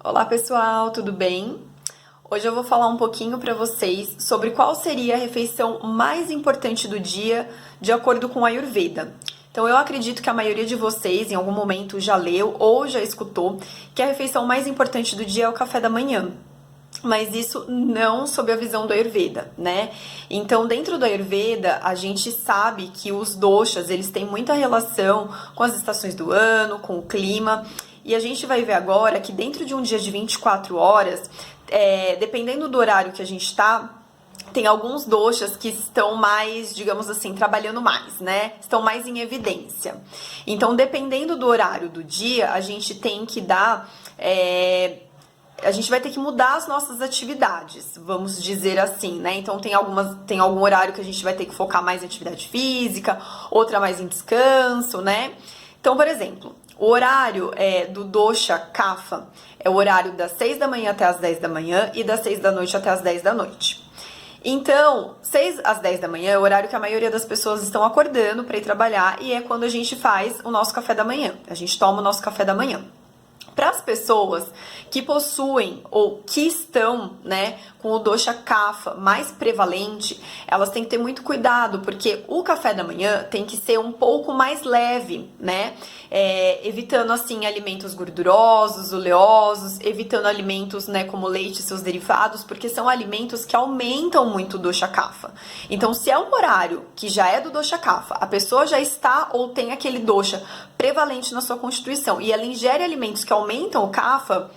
Olá pessoal, tudo bem? Hoje eu vou falar um pouquinho para vocês sobre qual seria a refeição mais importante do dia de acordo com a Ayurveda. Então eu acredito que a maioria de vocês em algum momento já leu ou já escutou que a refeição mais importante do dia é o café da manhã. Mas isso não sob a visão do Ayurveda, né? Então, dentro do Ayurveda, a gente sabe que os doshas, eles têm muita relação com as estações do ano, com o clima. E a gente vai ver agora que dentro de um dia de 24 horas, dependendo do horário que a gente tá, tem alguns doshas que estão mais, digamos assim, trabalhando mais, né? Estão mais em evidência. Então, dependendo do horário do dia, a gente tem que dar... a gente vai ter que mudar as nossas atividades, vamos dizer assim, né? Então tem algum horário que a gente vai ter que focar mais em atividade física, outra mais em descanso, né? Então, por exemplo, o horário do dosha kapha é o horário das 6 da manhã até as 10 da manhã e das 6 da noite até as 10 da noite. Então, 6 às 10 da manhã é o horário que a maioria das pessoas estão acordando para ir trabalhar e é quando a gente faz o nosso café da manhã. A gente toma o nosso café da manhã. Para as pessoas que possuem ou que estão, né, com o dosha kapha mais prevalente, elas têm que ter muito cuidado, porque o café da manhã tem que ser um pouco mais leve, né, evitando assim alimentos gordurosos, oleosos, evitando alimentos, né, como leite e seus derivados, porque são alimentos que aumentam muito o dosha kapha. Então, se é um horário que já é do dosha kapha, a pessoa já está ou tem aquele dosha prevalente na sua constituição e ela ingere alimentos que aumentam o kapha,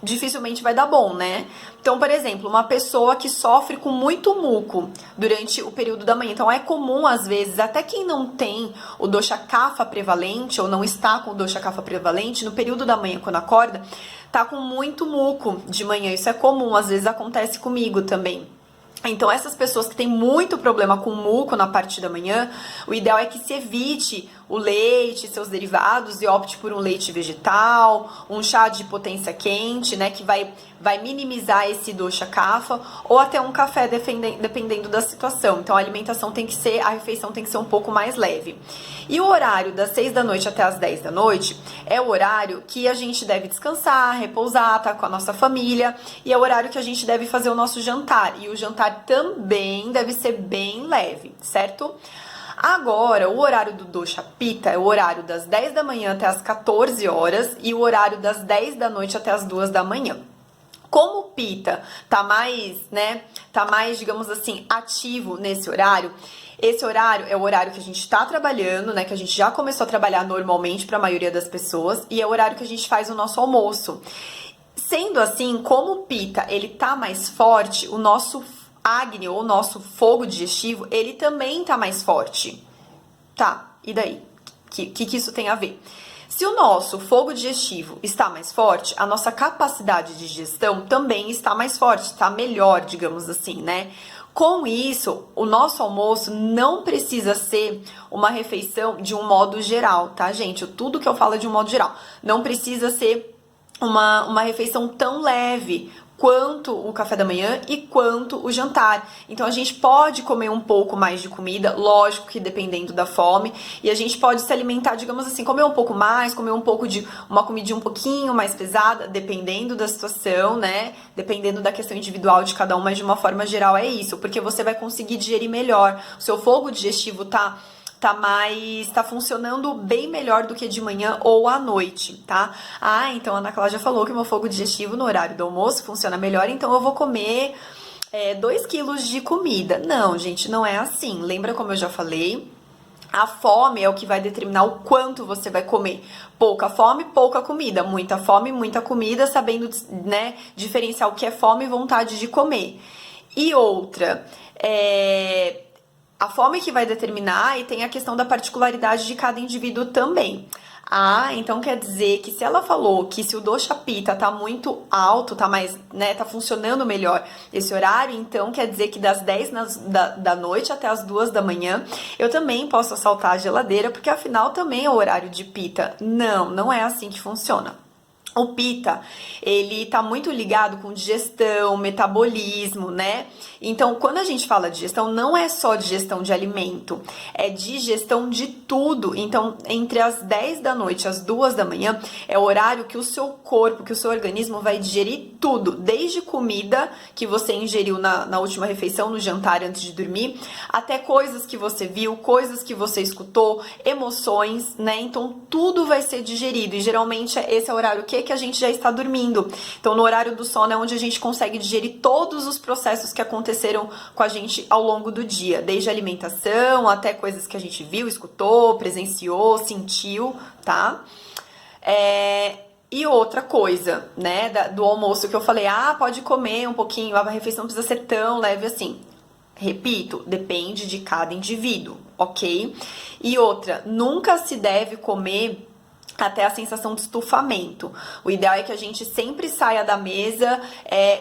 dificilmente vai dar bom, né? Então, por exemplo, uma pessoa que sofre com muito muco durante o período da manhã. Então, é comum, às vezes, até quem não tem o dosha kapha prevalente ou não está com o dosha kapha prevalente, no período da manhã, quando acorda, tá com muito muco de manhã. Isso é comum, às vezes acontece comigo também. Então, essas pessoas que têm muito problema com muco na parte da manhã, o ideal é que se evite o leite, seus derivados e opte por um leite vegetal, um chá de potência quente, né, que vai minimizar esse dosha kapha, ou até um café, dependendo da situação. Então, a refeição tem que ser um pouco mais leve. E o horário das 6 da noite até as 10 da noite é o horário que a gente deve descansar, repousar, tá com a nossa família, e é o horário que a gente deve fazer o nosso jantar. E o jantar também deve ser bem leve, certo? Agora, o horário do dosha pitta é o horário das 10 da manhã até as 14 horas e o horário das 10 da noite até as 2 da manhã. Como o pitta tá mais, digamos assim, ativo nesse horário, esse horário é o horário que a gente tá trabalhando, né, que a gente já começou a trabalhar normalmente para a maioria das pessoas, e é o horário que a gente faz o nosso almoço. Sendo assim, como o pitta, ele tá mais forte, o nosso Agni, ou nosso fogo digestivo, ele também tá mais forte. Tá, e daí? Que isso tem a ver? Se o nosso fogo digestivo está mais forte, a nossa capacidade de digestão também está mais forte, está melhor, digamos assim, né? Com isso, o nosso almoço não precisa ser uma refeição de um modo geral, tá, gente? Tudo que eu falo é de um modo geral. Não precisa ser uma refeição tão leve quanto o café da manhã e quanto o jantar. Então a gente pode comer um pouco mais de comida, lógico que dependendo da fome, e a gente pode se alimentar, digamos assim, comer um pouco mais, comer um pouco de uma comidinha um pouquinho mais pesada, dependendo da situação, né? Dependendo da questão individual de cada um, mas de uma forma geral é isso, porque você vai conseguir digerir melhor. O seu fogo digestivo tá funcionando bem melhor do que de manhã ou à noite, tá? Ah, então a Ana Cláudia falou que o meu fogo digestivo no horário do almoço funciona melhor, então eu vou comer 2 quilos de comida. Não, gente, não é assim. Lembra como eu já falei? A fome é o que vai determinar o quanto você vai comer. Pouca fome, pouca comida. Muita fome, muita comida, sabendo, né, diferenciar o que é fome e vontade de comer. E outra, a fome que vai determinar, e tem a questão da particularidade de cada indivíduo também. Ah, então quer dizer que se ela falou que se o dosha pitta tá muito alto, tá mais, né, tá funcionando melhor esse horário, então quer dizer que das 10 da noite até as 2 da manhã, eu também posso assaltar a geladeira, porque afinal também é o horário de pitta. Não, não é assim que funciona. O Pitta, ele tá muito ligado com digestão, metabolismo, né? Então, quando a gente fala de digestão, não é só digestão de alimento, é digestão de tudo. Então, entre as 10 da noite e as 2 da manhã, é o horário que o seu corpo, que o seu organismo vai digerir tudo, desde comida que você ingeriu na última refeição, no jantar antes de dormir, até coisas que você viu, coisas que você escutou, emoções, né? Então, tudo vai ser digerido e geralmente esse é o horário que a gente já está dormindo. Então, no horário do sono é onde a gente consegue digerir todos os processos que aconteceram com a gente ao longo do dia, desde a alimentação até coisas que a gente viu, escutou, presenciou, sentiu, tá? E outra coisa, né, do almoço que eu falei, pode comer um pouquinho, a refeição não precisa ser tão leve assim. Repito, depende de cada indivíduo, ok? E outra, nunca se deve comer até a sensação de estufamento. O ideal é que a gente sempre saia da mesa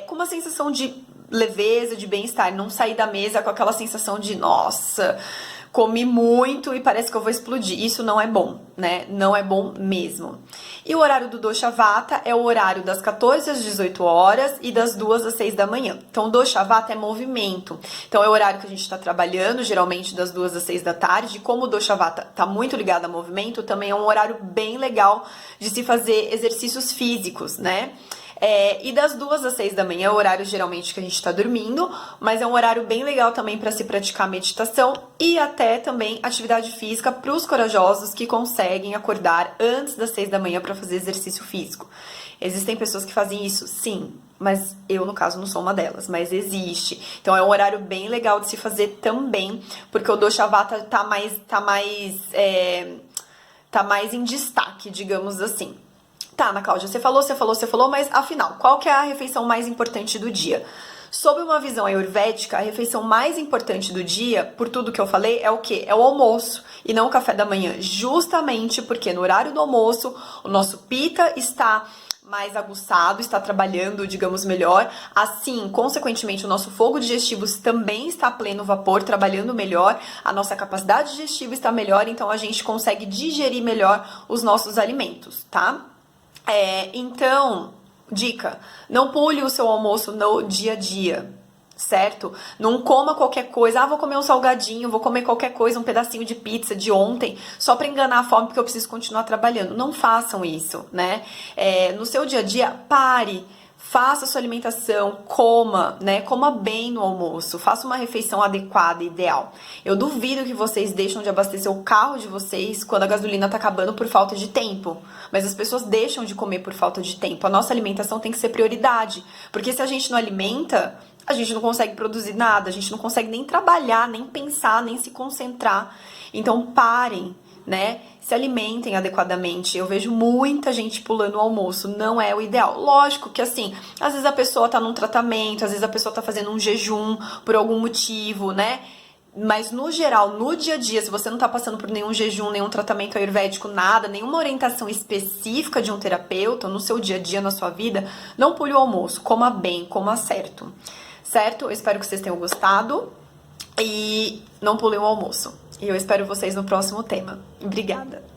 com uma sensação de leveza, de bem-estar, não sair da mesa com aquela sensação de nossa, comi muito e parece que eu vou explodir. Isso não é bom, né? Não é bom mesmo. E o horário do Dosha Vata é o horário das 14 às 18 horas e das 2 às 6 da manhã. Então, o Dosha Vata é movimento. Então, é o horário que a gente está trabalhando, geralmente das 2 às 6 da tarde. Como o Dosha Vata está muito ligado a movimento, também é um horário bem legal de se fazer exercícios físicos, né? E das 2 às 6 da manhã é o horário geralmente que a gente está dormindo, mas é um horário bem legal também para se praticar meditação e até também atividade física para os corajosos que conseguem acordar antes das 6 da manhã para fazer exercício físico. Existem pessoas que fazem isso? Sim, mas eu, no caso, não sou uma delas, mas existe. Então é um horário bem legal de se fazer também, porque o Dosha Vata tá mais em destaque, digamos assim. Tá, Ana Cláudia, você falou, mas afinal, qual que é a refeição mais importante do dia? Sob uma visão ayurvédica, a refeição mais importante do dia, por tudo que eu falei, é o quê? É o almoço e não o café da manhã. Justamente porque no horário do almoço, o nosso Pitta está mais aguçado, está trabalhando, digamos, melhor. Assim, consequentemente, o nosso fogo digestivo também está a pleno vapor, trabalhando melhor. A nossa capacidade digestiva está melhor, então a gente consegue digerir melhor os nossos alimentos, tá? Então, dica, não pule o seu almoço no dia a dia, certo? Não coma qualquer coisa, vou comer um salgadinho, vou comer qualquer coisa, um pedacinho de pizza de ontem, só para enganar a fome porque eu preciso continuar trabalhando. Não façam isso, né? No seu dia a dia, pare. Faça a sua alimentação, coma, né? Coma bem no almoço, faça uma refeição adequada, ideal. Eu duvido que vocês deixam de abastecer o carro de vocês quando a gasolina tá acabando por falta de tempo. Mas as pessoas deixam de comer por falta de tempo. A nossa alimentação tem que ser prioridade. Porque se a gente não alimenta, a gente não consegue produzir nada, a gente não consegue nem trabalhar, nem pensar, nem se concentrar. Então parem, né? Se alimentem adequadamente. Eu vejo muita gente pulando o almoço, não é o ideal. Lógico que assim, às vezes a pessoa tá num tratamento, às vezes a pessoa tá fazendo um jejum por algum motivo, né? Mas no geral, no dia a dia, se você não tá passando por nenhum jejum, nenhum tratamento ayurvédico, nada, nenhuma orientação específica de um terapeuta, no seu dia a dia, na sua vida, não pule o almoço, coma bem, coma certo. Certo? Eu espero que vocês tenham gostado e não pulem o almoço. E eu espero vocês no próximo tema. Obrigada!